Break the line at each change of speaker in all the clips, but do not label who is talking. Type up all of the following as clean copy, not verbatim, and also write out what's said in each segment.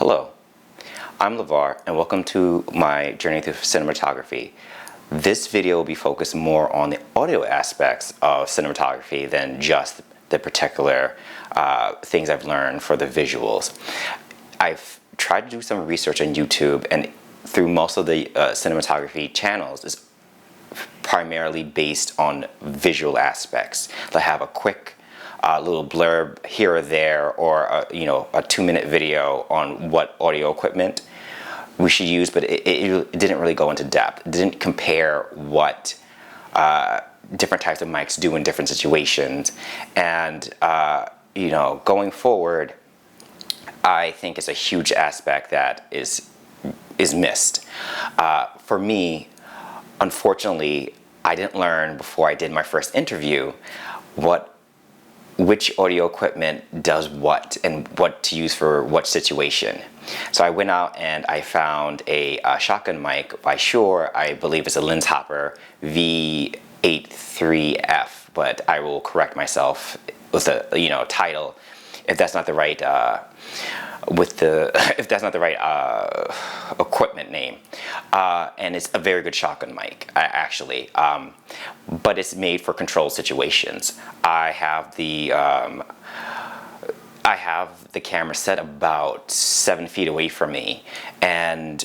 Hello, I'm Lavalier and welcome to my journey through cinematography. This video will be focused more on the audio aspects of cinematography than just the particular things I've learned for the visuals. I've tried to do some research on YouTube, and through most of the cinematography channels is primarily based on visual aspects. They'll have a quick little blurb here or there, or a 2-minute video on what audio equipment we should use, but it didn't really go into depth. It didn't compare what different types of mics do in different situations. And going forward, I think it's a huge aspect that is missed. For me, unfortunately, I didn't learn before I did my first interview which audio equipment does what and what to use for what situation. So I went out and I found a shotgun mic by Shure. I believe it's a Lenshopper V83F, but I will correct myself with the title if that's not the right equipment name. And it's a very good shotgun mic, actually, but it's made for controlled situations. I have the camera set about 7 feet away from me, and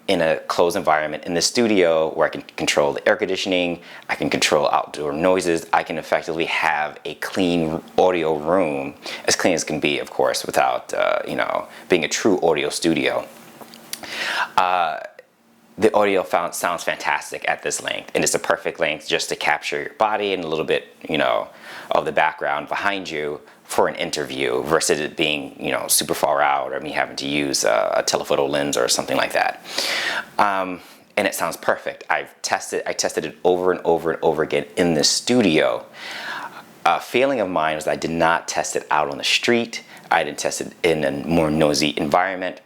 in a closed environment in the studio where I can control the air conditioning, I can control outdoor noises, I can effectively have a clean audio room, as clean as can be, of course, without being a true audio studio. The audio sounds fantastic at this length, and it's a perfect length just to capture your body and a little bit, of the background behind you for an interview, versus it being, super far out, or me having to use a telephoto lens or something like that. And it sounds perfect. I tested it over and over and over again in the studio. A failing of mine was I did not test it out on the street. I didn't test it in a more noisy environment.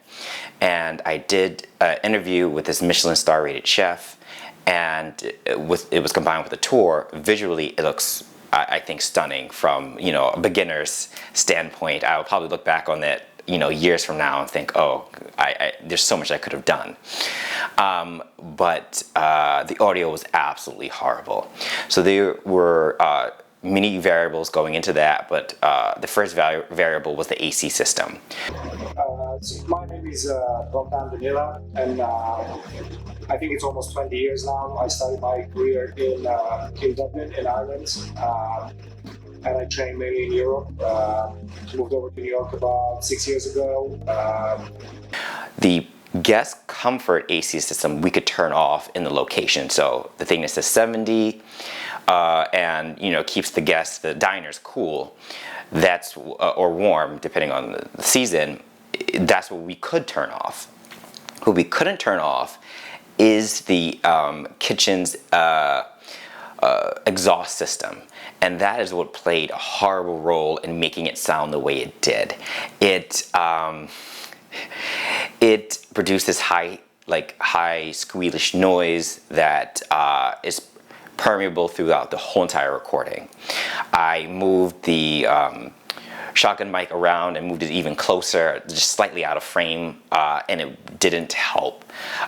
And I did an interview with this Michelin star rated chef, and it was combined with a tour. Visually, it looks, I think, stunning from a beginner's standpoint. I'll probably look back on that years from now and think, oh, there's so much I could have done. But the audio was absolutely horrible. So there were many variables going into that, but the first variable was the AC system.
So my name is Danila, and I think it's almost 20 years now. I started my career in Dublin, in Ireland, and I trained mainly in Europe. Moved over to New York about 6 years ago.
The guest comfort AC system we could turn off in the location. So the thing that says 70 and keeps the diners cool. That's or warm depending on the season. That's what we could turn off. What we couldn't turn off is the kitchen's exhaust system, and that is what played a horrible role in making it sound the way it did. It produced this high squealish noise that is permeable throughout the whole entire recording. I moved the shotgun mic around and moved it even closer, just slightly out of frame, and it didn't help.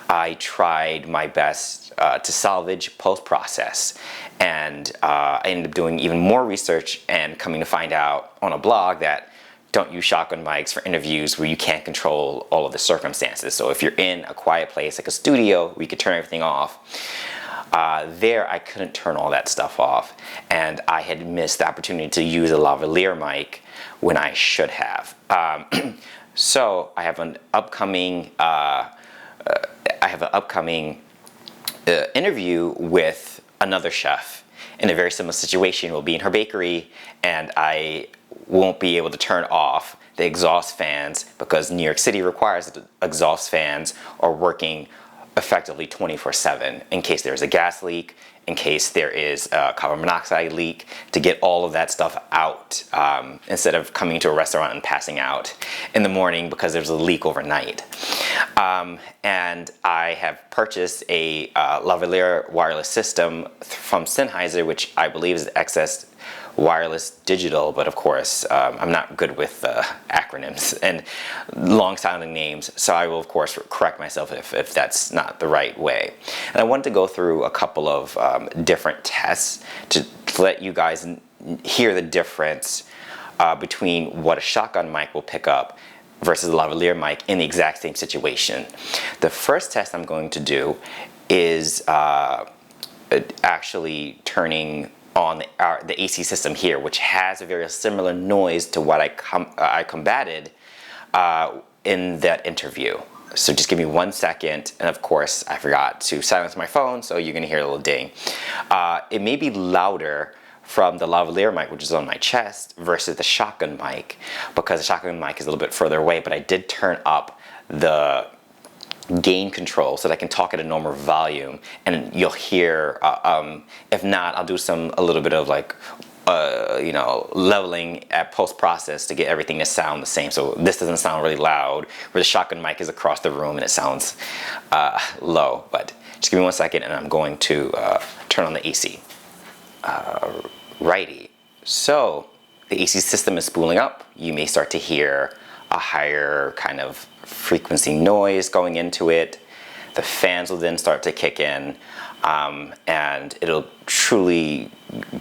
I tried my best to salvage post-process, and I ended up doing even more research and coming to find out on a blog that don't use shotgun mics for interviews where you can't control all of the circumstances. So if you're in a quiet place like a studio where you could turn everything off, there I couldn't turn all that stuff off, and I had missed the opportunity to use a lavalier mic when I should have. So I have an upcoming interview with another chef in a very similar situation. We'll be in her bakery, and I won't be able to turn off the exhaust fans because New York City requires that the exhaust fans are working effectively 24/7 in case there's a gas leak, in case there is a carbon monoxide leak, to get all of that stuff out instead of coming to a restaurant and passing out in the morning because there's a leak overnight. And I have purchased a Lavalier wireless system from Sennheiser, which I believe is the wireless digital, but of course I'm not good with acronyms and long sounding names, so I will of course correct myself if that's not the right way. And I wanted to go through a couple of different tests to let you guys hear the difference between what a shotgun mic will pick up versus a lavalier mic in the exact same situation. The first test I'm going to do is actually turning on the AC system here, which has a very similar noise to what I combated in that interview. So just give me 1 second, and of course I forgot to silence my phone, so you're gonna hear a little ding. It may be louder from the lavalier mic, which is on my chest, versus the shotgun mic, because the shotgun mic is a little bit further away, but I did turn up the gain control so that I can talk at a normal volume, and you'll hear, if not, I'll do a little bit of like, you know, leveling at post-process to get everything to sound the same. So this doesn't sound really loud, where the shotgun mic is across the room and it sounds low. But just give me 1 second and I'm going to turn on the AC. Righty. So the AC system is spooling up. You may start to hear a higher kind of frequency noise going into it. The fans will then start to kick in, and it'll truly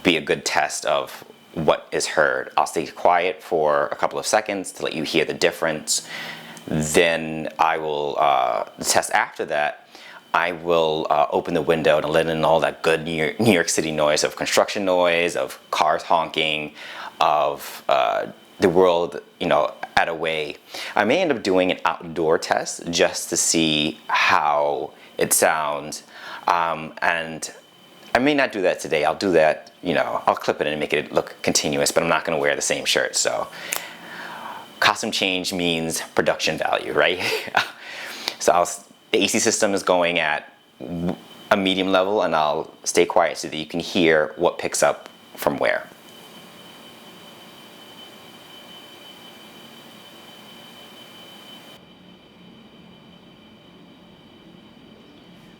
be a good test of what is heard. I'll stay quiet for a couple of seconds to let you hear the difference. Then I will test after that. I will open the window and let in all that good New York City noise of construction noise, of cars honking, of the world, you know, at a way. I may end up doing an outdoor test just to see how it sounds, and I may not do that today. I'll do that, you know, I'll clip it and make it look continuous, but I'm not going to wear the same shirt. So costume change means production value, right? So the AC system is going at a medium level, and I'll stay quiet so that you can hear what picks up from where.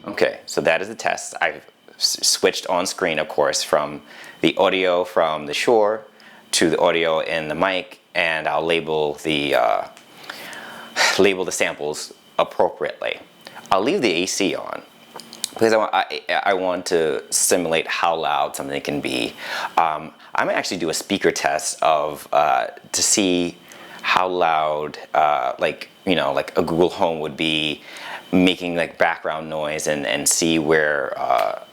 Okay, so that is the test. I've switched on screen, of course, from the audio from the Shure to the audio in the mic, and I'll label the samples appropriately. I'll leave the AC on because I want to simulate how loud something can be. I might actually do a speaker test of to see how loud, like, you know, like a Google Home would be, making like background noise, and see where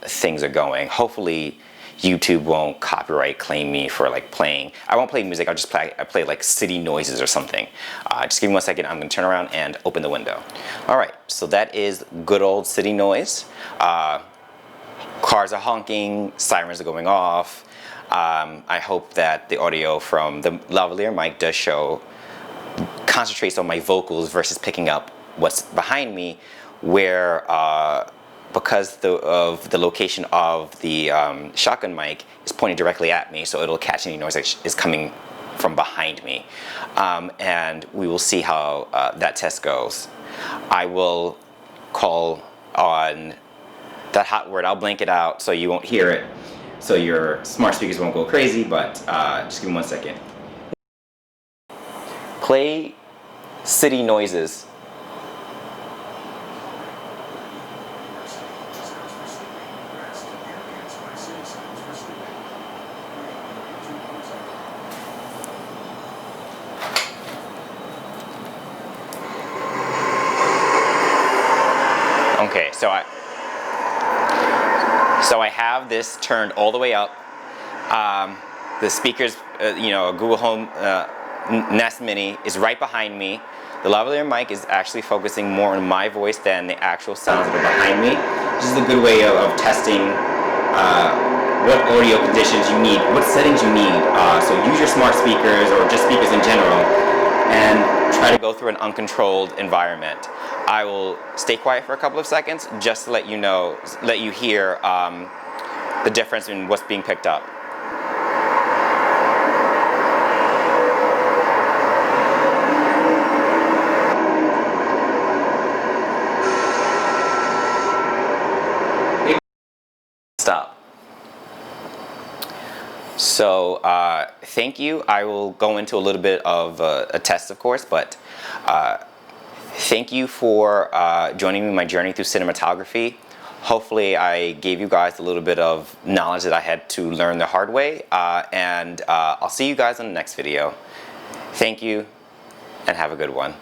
things are going. Hopefully YouTube won't copyright claim me for like playing. I won't play music, I'll just play like city noises or something. Just give me 1 second, I'm gonna turn around and open the window. All right, so that is good old city noise. Cars are honking, sirens are going off. I hope that the audio from the lavalier mic does concentrates on my vocals versus picking up what's behind me, where because of the location of the shotgun mic is pointing directly at me, so it'll catch any noise that is coming from behind me. And we will see how that test goes. I will call on that hot word. I'll blank it out so you won't hear it, so your smart speakers won't go crazy, but just give me 1 second. Play city noises. Okay, so I have this turned all the way up. The speakers, you know, Google Home Nest Mini is right behind me. The lavalier mic is actually focusing more on my voice than the actual sounds that are behind me. This is a good way of testing what audio conditions you need, what settings you need. So use your smart speakers or just speakers in general, and try to go through an uncontrolled environment. I will stay quiet for a couple of seconds just to let you know, let you hear the difference in what's being picked up. Stop. So thank you. I will go into a little bit of a test, of course, but thank you for joining me in my journey through cinematography. Hopefully I gave you guys a little bit of knowledge that I had to learn the hard way, and I'll see you guys in the next video. Thank you, and have a good one.